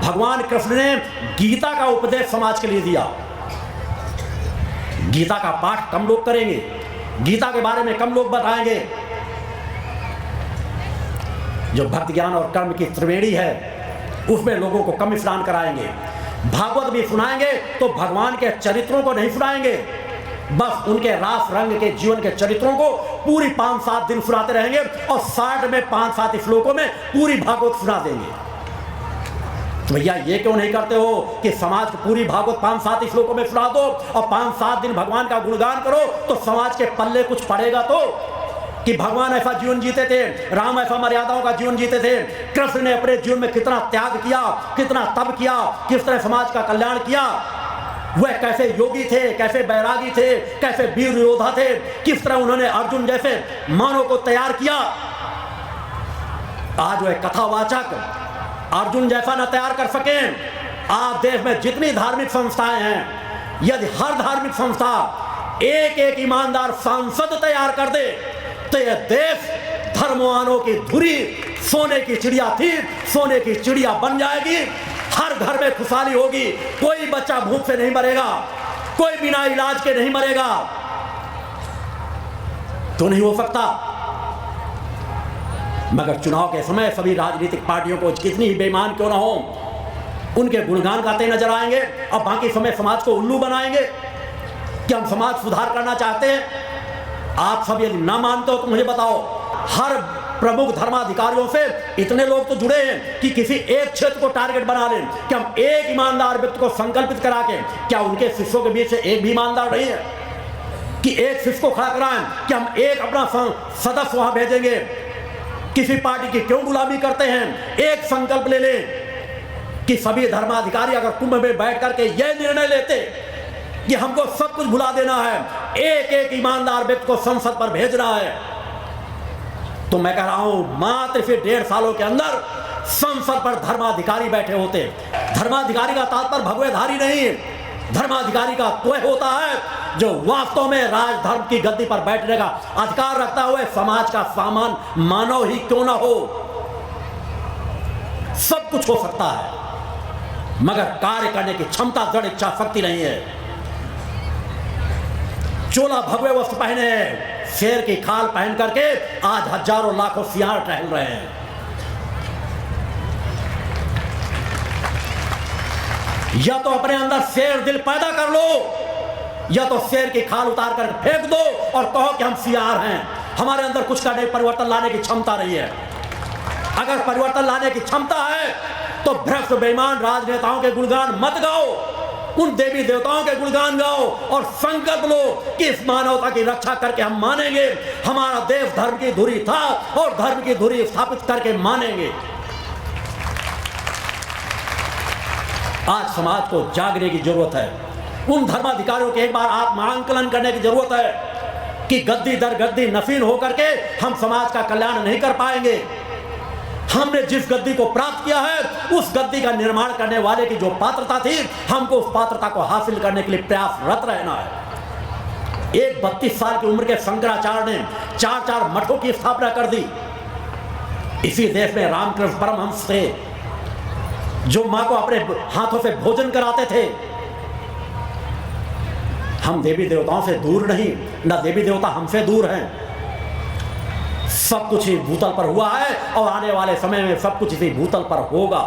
भगवान कृष्ण ने गीता का उपदेश समाज के लिए दिया। गीता का पाठ कम लोग करेंगे, गीता के बारे में कम लोग बताएंगे। जो भक्ति ज्ञान और कर्म की त्रिवेणी है उसमें लोगों को कम स्नान कराएंगे। भागवत भी सुनाएंगे तो भगवान के चरित्रों को नहीं सुनाएंगे, बस उनके रास रंग के जीवन के चरित्रों को पूरी 5-7 दिन सुनाते रहेंगे और 60 में 5-7 श्लोकों में पूरी भागवत सुना देंगे। तो भैया ये क्यों नहीं करते हो कि समाज को पूरी भागवत 5-7 श्लोकों में सुना दो और 5-7 दिन भगवान का गुणगान करो, तो समाज के पल्ले कुछ पड़ेगा तो कि भगवान ऐसा जीवन जीते थे, राम ऐसा मर्यादाओं का जीवन जीते थे, कृष्ण ने अपने जीवन में कितना त्याग किया, कितना तप किया, किस तरह समाज का कल्याण किया, वह कैसे योगी थे, कैसे बैरागी थे, कैसे वीर योद्धा थे, किस तरह उन्होंने अर्जुन जैसे मानव को तैयार किया। आज वह कथावाचक अर्जुन जैसा न तैयार कर सके। आज देश में जितनी धार्मिक संस्थाएं हैं, यदि हर धार्मिक संस्था एक एक ईमानदार सांसद तैयार कर दे तो यह देश धर्मवानों की धुरी, सोने की चिड़िया थी, सोने की चिड़िया बन जाएगी। हर घर में खुशहाली होगी, कोई बच्चा भूख से नहीं मरेगा, कोई बिना इलाज के नहीं मरेगा। तो नहीं हो सकता। मगर चुनाव के समय सभी राजनीतिक पार्टियों को कितनी ही बेईमान क्यों ना हो, उनके गुणगान गाते नजर आएंगे और बाकी समय समाज को उल्लू बनाएंगे कि हम समाज सुधार करना चाहते हैं। आप सब यदि ना मानते हो तो मुझे बताओ, हर प्रमुख धर्माधिकारियों से इतने लोग तो जुड़े हैं कि किसी एक क्षेत्र को टारगेट बना लें कि हम एक ईमानदार व्यक्ति को संकल्पित करा के, क्या उनके शिष्यों के बीच से एक भी ईमानदार नहीं है कि एक शिष्य को खड़ा कराएं कि हम एक अपना सदस्य वहां भेजेंगे। किसी पार्टी की क्यों गुलामी करते हैं? एक संकल्प ले लें कि सभी धर्माधिकारी अगर कुंभ में बैठ करके यह निर्णय लेते कि हमको सब कुछ भुला देना है, एक एक ईमानदार व्यक्ति को संसद पर भेजना है, तो मैं कह रहा हूं मात्र फिर 1.5 सालों के अंदर संसद पर धर्माधिकारी बैठे होते। धर्माधिकारी का तात्पर्य भगवेधारी नहीं, धर्माधिकारी का तो होता है जो वास्तव में राजधर्म की गद्दी पर बैठने का अधिकार रखता हुआ समाज का सामान मानव ही क्यों ना हो। सब कुछ हो सकता है मगर कार्य करने की क्षमता, दृढ़ इच्छा शक्ति नहीं है। चोला भगवे वस्त्र पहने, शेर की खाल पहन करके आज हजारों लाखों सियार टहल रहे हैं। या तो अपने अंदर शेर दिल पैदा कर लो, या तो शेर की खाल उतार कर फेंक दो और कहो कि हम सियार हैं, हमारे अंदर कुछ का नहीं, परिवर्तन लाने की क्षमता नहीं है। अगर परिवर्तन लाने की क्षमता है तो भ्रष्ट बेईमान राजनेताओं के गुणगान मत गाओ, उन देवी देवताओं के गुणगान गाओ और संकल्प लो कि इस मानवता की रक्षा करके हम मानेंगे, हमारा देश धर्म की धुरी था और धर्म की धुरी स्थापित करके मानेंगे। आज समाज को जागने की जरूरत है। उन धर्माधिकारियों के एक बार आत्मांकलन करने की जरूरत है कि गद्दी दर गद्दी नफीन होकर के हम समाज का कल्याण नहीं कर पाएंगे। हमने जिस गद्दी को प्राप्त किया है उस गद्दी का निर्माण करने वाले की जो पात्रता थी, हमको उस पात्रता को हासिल करने के लिए प्रयासरत रहना है। एक 32 साल की उम्र के शंकराचार्य ने 4 मठों की स्थापना कर दी। इसी देश में रामकृष्ण परमहंस थे जो मां को अपने हाथों से भोजन कराते थे। हम देवी देवताओं से दूर नहीं, ना देवी देवता हमसे दूर हैं। सब कुछ ही भूतल पर हुआ है और आने वाले समय में सब कुछ इसी भूतल पर होगा।